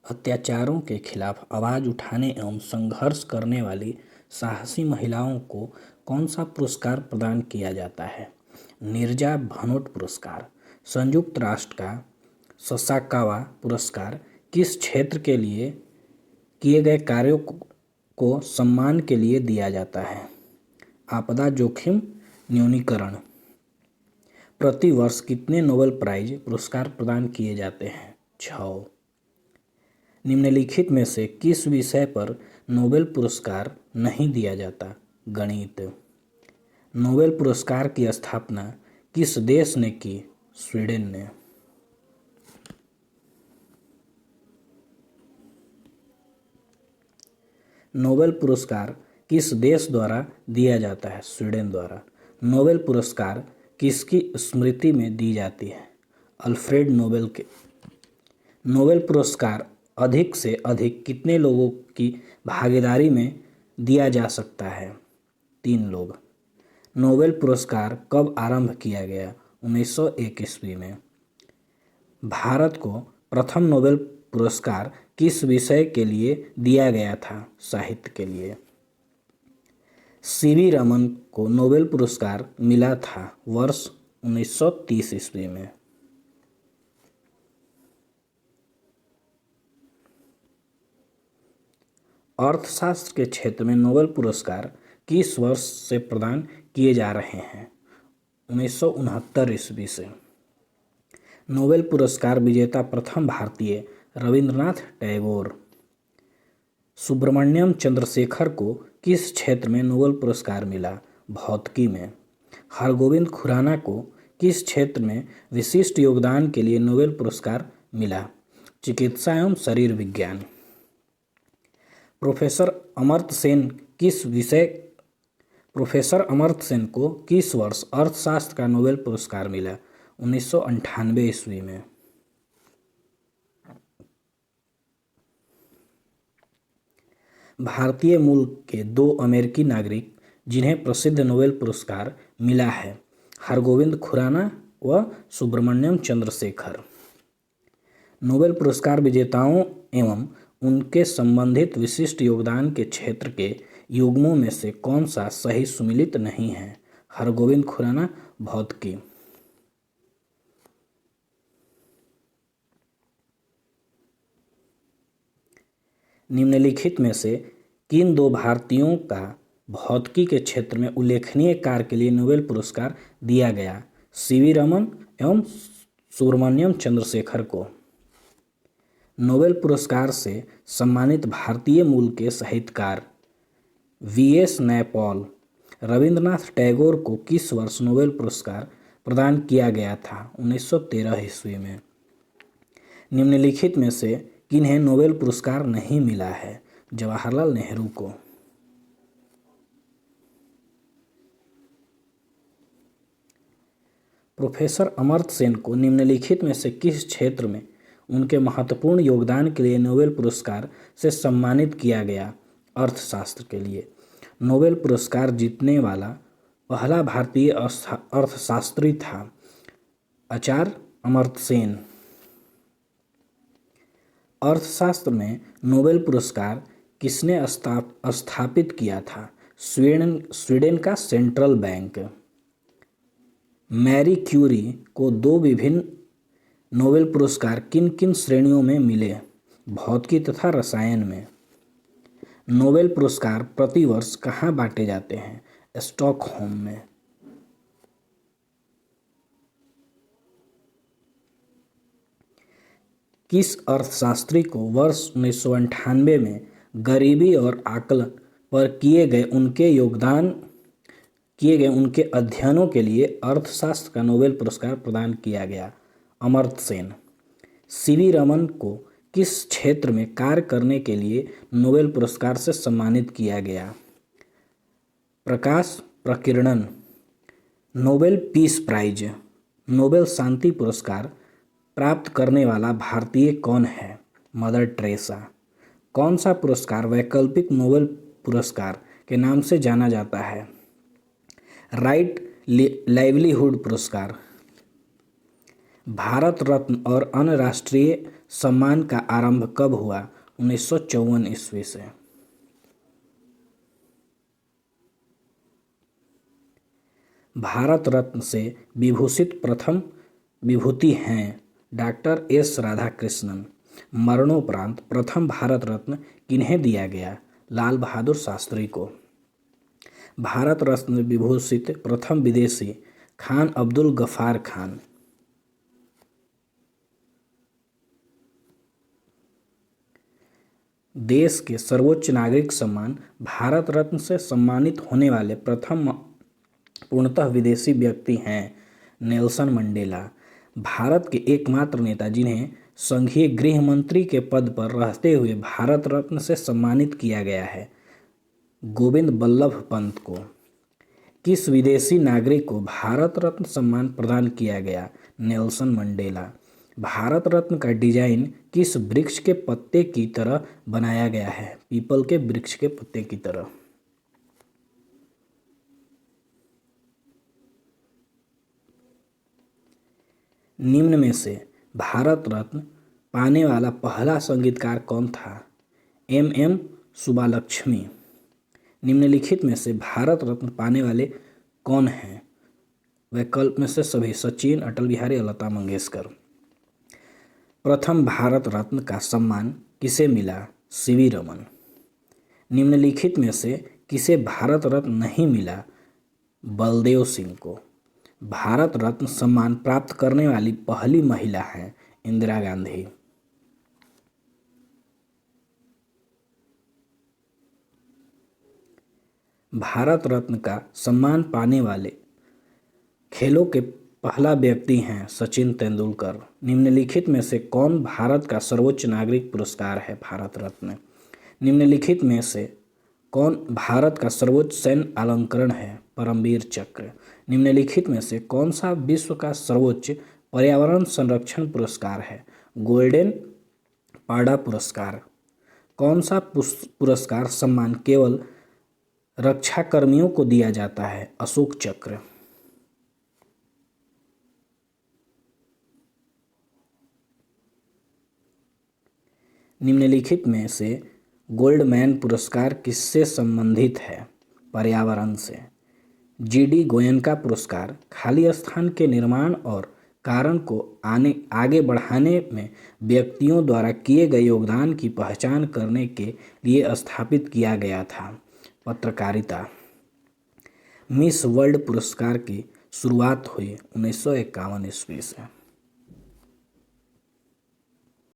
अत्याचारों के खिलाफ आवाज उठाने एवं संघर्ष करने वाली साहसी महिलाओं को कौन सा पुरस्कार प्रदान किया जाता है? नीरजा भनोट पुरस्कार। संयुक्त राष्ट्र का ससाकावा पुरस्कार किस क्षेत्र के लिए किए गए कार्यों को सम्मान के लिए दिया जाता है? आपदा जोखिम न्यूनीकरण। प्रति वर्ष कितने नोबेल प्राइज पुरस्कार प्रदान किए जाते हैं? 6। निम्नलिखित में से किस विषय पर नोबेल पुरस्कार नहीं दिया जाता? गणित। नोबेल पुरस्कार की स्थापना किस देश ने की? स्वीडन ने। नोबेल पुरस्कार किस देश द्वारा दिया जाता है? स्वीडन द्वारा। नोबेल पुरस्कार किसकी स्मृति में दी जाती है? अल्फ्रेड नोबेल के। नोबेल पुरस्कार अधिक से अधिक कितने लोगों की भागीदारी में दिया जा सकता है? 3 लोग। नोबेल पुरस्कार कब आरंभ किया गया? 1901 ईस्वी में। भारत को प्रथम नोबेल पुरस्कार किस विषय के लिए दिया गया था? साहित्य के लिए। सीवी रमन को नोबेल पुरस्कार मिला था वर्ष 1930 ईस्वी में। अर्थशास्त्र के क्षेत्र में नोबेल पुरस्कार किस वर्ष से प्रदान किए जा रहे हैं? 1969 ईस्वी से। नोबेल पुरस्कार विजेता प्रथम भारतीय रविंद्रनाथ टैगोर। सुब्रमण्यम चंद्रशेखर को किस क्षेत्र में नोबेल पुरस्कार मिला? भौतिकी में। हरगोविंद खुराना को किस क्षेत्र में विशिष्ट योगदान के लिए नोबेल पुरस्कार मिला? चिकित्सा एवं शरीर विज्ञान। प्रोफेसर अमर्त्य सेन को किस वर्ष अर्थशास्त्र का नोबेल पुरस्कार मिला? 1998 ईस्वी में। भारतीय मूल के 2 अमेरिकी नागरिक जिन्हें प्रसिद्ध नोबेल पुरस्कार मिला है, हरगोविंद खुराना व सुब्रमण्यम चंद्रशेखर। नोबेल पुरस्कार विजेताओं एवं उनके संबंधित विशिष्ट योगदान के क्षेत्र के युग्मों में से कौन सा सही सुमेलित नहीं है? हरगोविंद खुराना, भौतिकी। निम्नलिखित में से किन 2 भारतीयों का भौतिकी के क्षेत्र में उल्लेखनीय कार्य के लिए नोबेल पुरस्कार दिया गया? सीवी रमन एवं सुब्रमण्यम चंद्रशेखर को। नोबेल पुरस्कार से सम्मानित भारतीय मूल के साहित्यकार वीएस नैपॉल। रविंद्रनाथ टैगोर को किस वर्ष नोबेल पुरस्कार प्रदान किया गया था? 1913 ईस्वी में। निम्नलिखित में से किन्हें नोबेल पुरस्कार नहीं मिला है? जवाहरलाल नेहरू को। प्रोफेसर अमर्त्य सेन को निम्नलिखित में से किस क्षेत्र में उनके महत्वपूर्ण योगदान के लिए नोबेल पुरस्कार से सम्मानित किया गया? अर्थशास्त्र के लिए। नोबेल पुरस्कार जीतने वाला पहला भारतीय अर्थशास्त्री था आचार्य अमर्त्य सेन। अर्थशास्त्र में नोबेल पुरस्कार किसने स्थापित किया था? स्वीडन का सेंट्रल बैंक। मैरी क्यूरी को 2 विभिन्न नोबेल पुरस्कार किन किन श्रेणियों में मिले? भौतिकी तथा रसायन में। नोबेल पुरस्कार प्रति वर्ष कहाँ बांटे जाते हैं? स्टॉकहोम में। किस अर्थशास्त्री को वर्ष 1998 में गरीबी और आकलन पर किए गए उनके अध्ययनों के लिए अर्थशास्त्र का नोबेल पुरस्कार प्रदान किया गया? अमर्त्य सेन। सीवी रमन को किस क्षेत्र में कार्य करने के लिए नोबेल पुरस्कार से सम्मानित किया गया? प्रकाश प्रकीर्णन। नोबेल पीस प्राइज, नोबेल शांति पुरस्कार प्राप्त करने वाला भारतीय कौन है? Mother Teresa. कौन सा पुरस्कार वैकल्पिक नोबेल पुरस्कार के नाम से जाना जाता है? राइट लाइवलीहुड पुरस्कार। भारत रत्न और अन्य राष्ट्रीय सम्मान का आरंभ कब हुआ? 1954 ईस्वी से। भारत रत्न से विभूषित प्रथम विभूति हैं डॉक्टर एस राधाकृष्णन। मरणोपरांत प्रथम भारत रत्न किन्हें दिया गया? लाल बहादुर शास्त्री को। भारत रत्न विभूषित प्रथम विदेशी? खान अब्दुल गफ्फार खान। देश के सर्वोच्च नागरिक सम्मान भारत रत्न से सम्मानित होने वाले प्रथम पूर्णतः विदेशी व्यक्ति हैं नेल्सन मंडेला। भारत के एकमात्र नेता जिन्हें संघीय गृह मंत्री के पद पर रहते हुए भारत रत्न से सम्मानित किया गया है गोविंद बल्लभ पंत को। किस विदेशी नागरिक को भारत रत्न सम्मान प्रदान किया गया? Nelson Mandela. भारत रत्न का डिजाइन किस वृक्ष के पत्ते की तरह बनाया गया है? पीपल के वृक्ष के पत्ते की तरह। निम्न में से भारत रत्न पाने वाला पहला संगीतकार कौन था? एम सुब्बालक्ष्मी। निम्नलिखित में से भारत रत्न पाने वाले कौन हैं? वैकल्प में से सभी: सचिन, अटल बिहारी, लता मंगेशकर। प्रथम भारत रत्न का सम्मान किसे मिला? सीवी रमन। निम्नलिखित में से किसे भारत रत्न नहीं मिला? बलदेव सिंह को। भारत रत्न सम्मान प्राप्त करने वाली पहली महिला हैं इंदिरा गांधी। भारत रत्न का सम्मान पाने वाले खेलों के पहला व्यक्ति हैं सचिन तेंदुलकर। निम्नलिखित में से कौन भारत का सर्वोच्च नागरिक पुरस्कार है? भारत रत्न। निम्नलिखित में से कौन भारत का सर्वोच्च सैन्य अलंकरण है? परमवीर चक्र। निम्नलिखित में से कौन सा विश्व का सर्वोच्च पर्यावरण संरक्षण पुरस्कार है? गोल्डन पाड़ा पुरस्कार। कौन सा पुरस्कार सम्मान केवल रक्षा कर्मियों को दिया जाता है? अशोक चक्र। निम्नलिखित में से गोल्डमैन पुरस्कार किससे संबंधित है? पर्यावरण से। जीडी गोयनका पुरस्कार खाली स्थान के निर्माण और कारण को आगे बढ़ाने में व्यक्तियों द्वारा किए गए योगदान की पहचान करने के लिए स्थापित किया गया था। पत्रकारिता। मिस वर्ल्ड पुरस्कार की शुरुआत हुई 1951 ईस्वी से।